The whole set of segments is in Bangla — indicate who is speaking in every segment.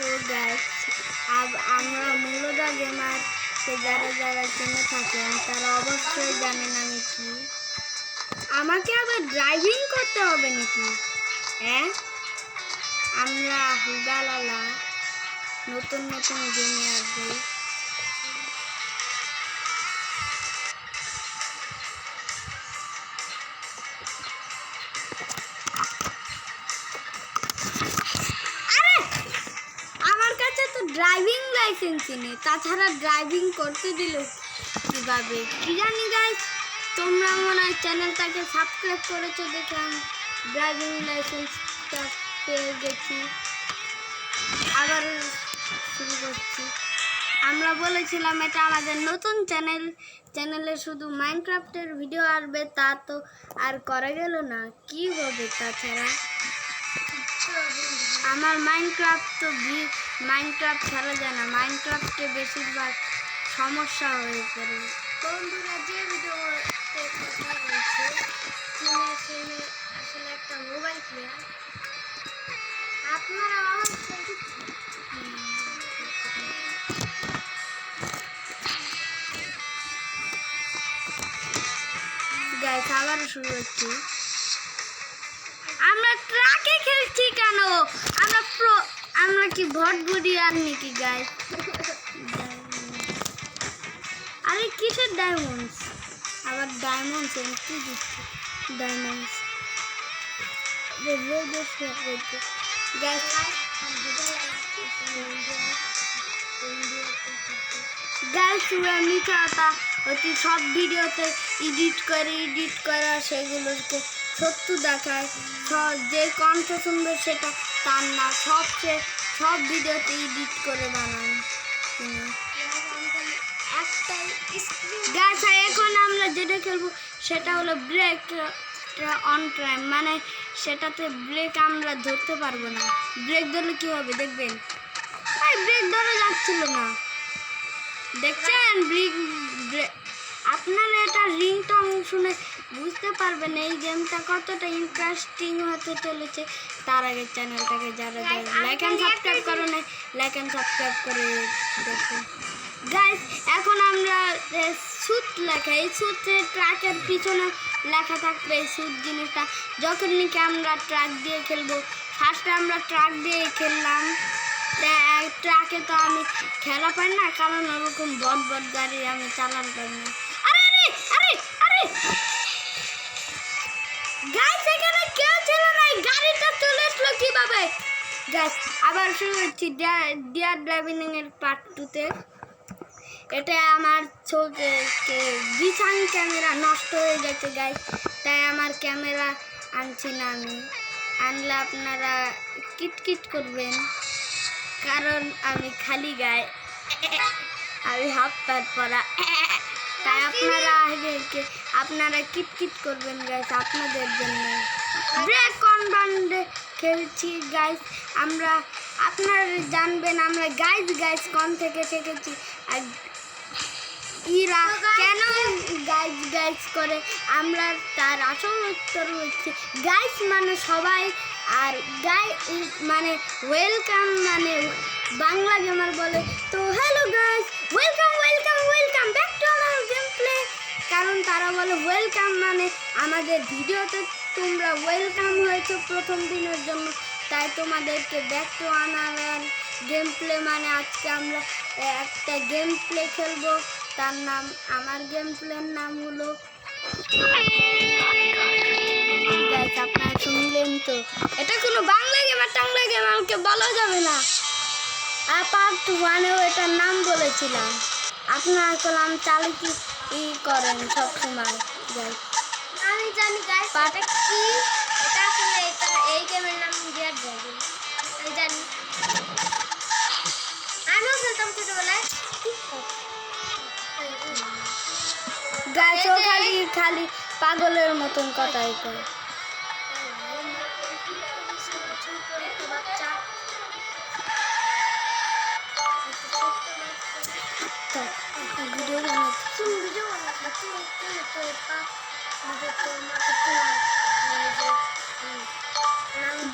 Speaker 1: তো গাইস আমরা মূলদা গেমার যারা যারা চিনে থাকেন তারা অবশ্যই জানেন আমি কি। আমাকে আবার ড্রাইভিং করতে হবে নাকি? হ্যাঁ, আমরা হুগালালা নতুন নতুন গেমে আসবো। আমার কাছে তো ড্রাইভিং লাইসেন্সই নেই, তাছাড়া ড্রাইভিং করতে দিল কিভাবে কি জানি গাইস। তোমরা মনে হয় চ্যানেলটাকে সাবস্ক্রাইব করেছো দেখে আমি ড্রাইভিং লাইসেন্সটা পেয়ে গেছি। আবার শুরু করছি। আমরা বলেছিলাম এটা আমাদের নতুন চ্যানেলে শুধু মাইনক্রাফটের ভিডিও আসবে, তা তো আর করা গেল না, কি হবে তাছাড়া। আমার মাইনক্রাফট খেলা যায় না, মাইনক্রাফটে বেশিরভাগ সমস্যা হয়ে পড়ে। বন্ধুরা যে ভিডিওতে কথা বলছে আসলে একটা মোবাইল প্লেয়ার, আপনারা গাইস আবার শুরু হচ্ছে। আমরা ট্রাকে খেলছি কেন? আমরা কি ভট বুড়ি আর নাকি গাইস? আরে কিসের ডায়মন্ডস? আবার ডায়মন্ডস এন্ট্রি দিচ্ছে। ডায়মন্ডস গাইস মিঠাটা অতি সব ভিডিওতে এডিট করা সেগুলোকে সত্য দেখায়। যে কণ্ঠ সুন্দর সেটা তার না, সব ভিডিওতে এডিট করে বানান তিনি। গাইস এখন আমরা যেটা খেলবো সেটা হলো ব্রেক অন টাইম, মানে সেটাতে ব্রেক আমরা ধরতে পারবো না। ব্রেক ধরলে কি হবে দেখবেন। ব্রেক ধরা যাচ্ছিল না, দেখছেন? আপনারা এটা রিংটং শুনে বুঝতে পারবেন এই গেমটা কতটা ইন্টারেস্টিং হতে চলেছে। তার আগে চ্যানেলটাকে যারা লাইক অ্যান্ড সাবস্ক্রাইব করে নেয়, লাইক অ্যান্ড সাবস্ক্রাইব করে দেখুন। গাইস এখন আমরা সুত লেখা, এই সুতে ট্রাকের পিছনে লেখা থাকবে এই সুত জিনিসটা। যখন নাকি আমরা ট্রাক দিয়ে খেলবো, ফার্স্টে আমরা ট্রাক দিয়ে খেললাম। ট্রাকে তো আমি খেলা পাই না, কারণ ওরকম বট গাড়ি আমি চালাতে পারি না। আরে আরে আরে আরে গাইস এখানে কেউ ছিল না, গাড়িটা চলে আসলো কিভাবে? গাইস আবার শুরু হচ্ছে ডিয়ার ড্রাইভিং এর পার্ট 2-তে। এটা আমার বিছান ক্যামেরা নষ্ট হয়ে গেছে গাইস, তাই আমার ক্যামেরা আনছি না আমি। আনলে আপনারা কিটকিট করবেন, কারণ আমি খালি গায়ে, আমি হাফ প্যান্ট পরা, তাই আপনারা কিটকিট করবেন গাইস আপনাদের জন্য। ব্রেক অন বান্ডে খেলছি গাইস আমরা, আপনারা জানবেন আমরা গাইস কোন থেকে শিখেছি আর ইরা কেন গাইস করে। আমরা তার আসল উত্তর হচ্ছে গাইস মানে সবাই, আর মানে ওয়েলকাম মানে বাংলা গেমার বলে। তো hello guys, welcome back to our game play. কারণ তারা বলে ওয়েলকাম মানে আমাদের ভিডিওতে তোমরা ওয়েলকাম হয়েছো প্রথম দিনের জন্য, তাই তোমাদেরকে back to our game play. মানে আজকে আমরা একটা গেম প্লে খেলবো, তার নাম, আমার গেম প্লের নাম হলো গাইস আপনারা শুনলেন তো, এটা কোনো বাংলা গেম আর টাংলা গেম আমাকে বলা যাবে না। আর পার্ট 1-এও এটার নাম বলেছিলাম। আপনারা কলাম চালু কি করেন সবসময় গাইস? আমি জানি গাইস পার্ট কি, এটা আসলে এই গেমের নাম ডিয়ার ড্রাইভিং, আমি জানি। আমিও খেলতাম ছোটবেলায় গাইস। ও খালি পাগলের মতন কথাই করে।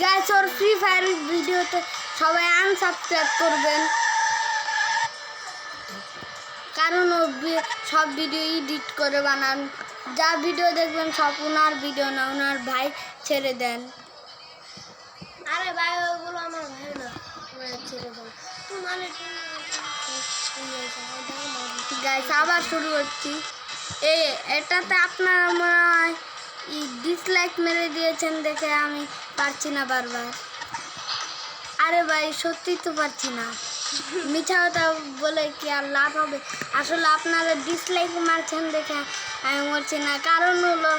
Speaker 1: গাইস গাইস ওর ফ্রি ফায়ার ভিডিওতে সবাই আনসাবস্ক্রাইব করবেন, কারণ ও সব ভিডিও এডিট করে বানান। যা ভিডিও দেখবেন সব ওনার ভিডিও না, ওনার ভাই ছেড়ে দেন।
Speaker 2: আরে ভাই ওগুলো আমার ভাই না, ছেড়ে দেন।
Speaker 1: গাইস আবার শুরু করছি। এটাতে আপনারা মনে হয় ডিসলাইক মেরে দিয়েছেন দেখে আমি পারছি না বারবার। আরে ভাই সত্যি তো পারছি না, মিছা কথা বলে কি আর লাভ হবে? আসলে আপনারা ডিসলাইক মারছেন দেখে আমি বলছি না। কারণ হলো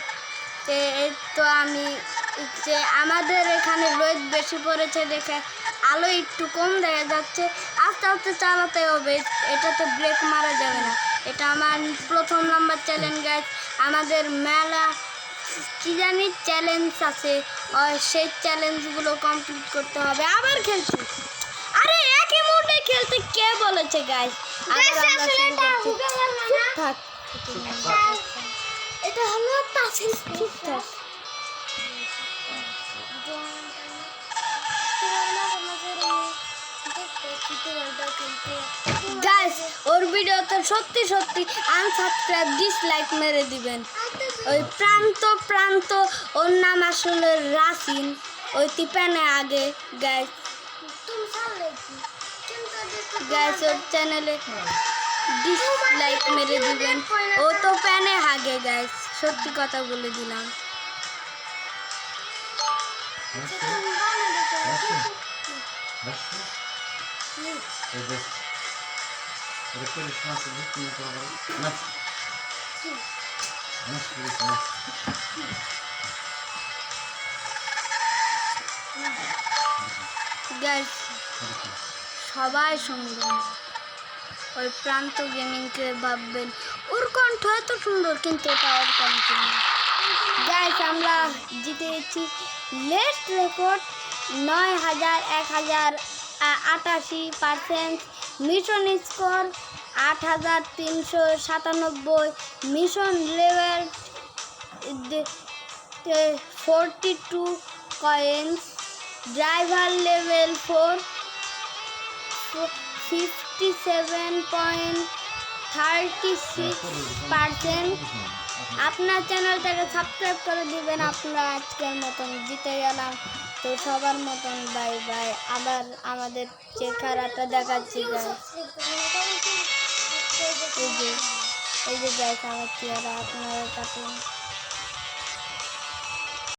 Speaker 1: এই তো আমি যে আমাদের এখানে রোদ বেশি পড়েছে দেখে আলো একটু কম দেখা যাচ্ছে, আস্তে আস্তে চালাতে হবে, এটাতে ব্রেক মারা যাবে না। এটা আমার প্রথম নাম্বার চ্যালেঞ্জ গাইস। আমাদের মেলা কি জানি চ্যালেঞ্জ আছে, সেই চ্যালেঞ্জগুলো কমপ্লিট করতে হবে। আবার খেলছি, আরে একই মুডে খেলতে কে বলেছে গাইস?
Speaker 2: এটা হলো পাশের
Speaker 1: ঠিকঠাক গাইস ওর ভিডিওতে সত্যি সত্যি আনসাবস্ক্রাইব ডিসলাইক মেরে দিবেন। ওই প্রান্ত ওর নাম আসলে রাসিন, ওই তিপানে আগে গাইস। গাইস ওর চ্যানেলে ডিসলাইক মেরে দিবেন, ও তো প্যানে আগে গাইস, সত্যি কথা বলে দিলাম। গাইস সবাই শুনবেন, ওই প্রান্ত গেমিংকে ভাববেন ওর কণ্ঠ এত সুন্দর, কিন্তু এটা ওর কণ্ঠ না। গাইস আমরা জিতে গেছি least record 9188%, mission score 8397, mission level 42 coins, driver level 4 57.36%। আপনার চ্যানেলটাকে সাবস্ক্রাইব করে দিবেন। আপনারা আজকের মতন জিতে গেলাম, তো সবার মতন বাই বাই। আবার আমাদের চেহারাটা দেখাচ্ছি গাইস, এই যে গাইস আমার চেহারা আপনারা কাটুন।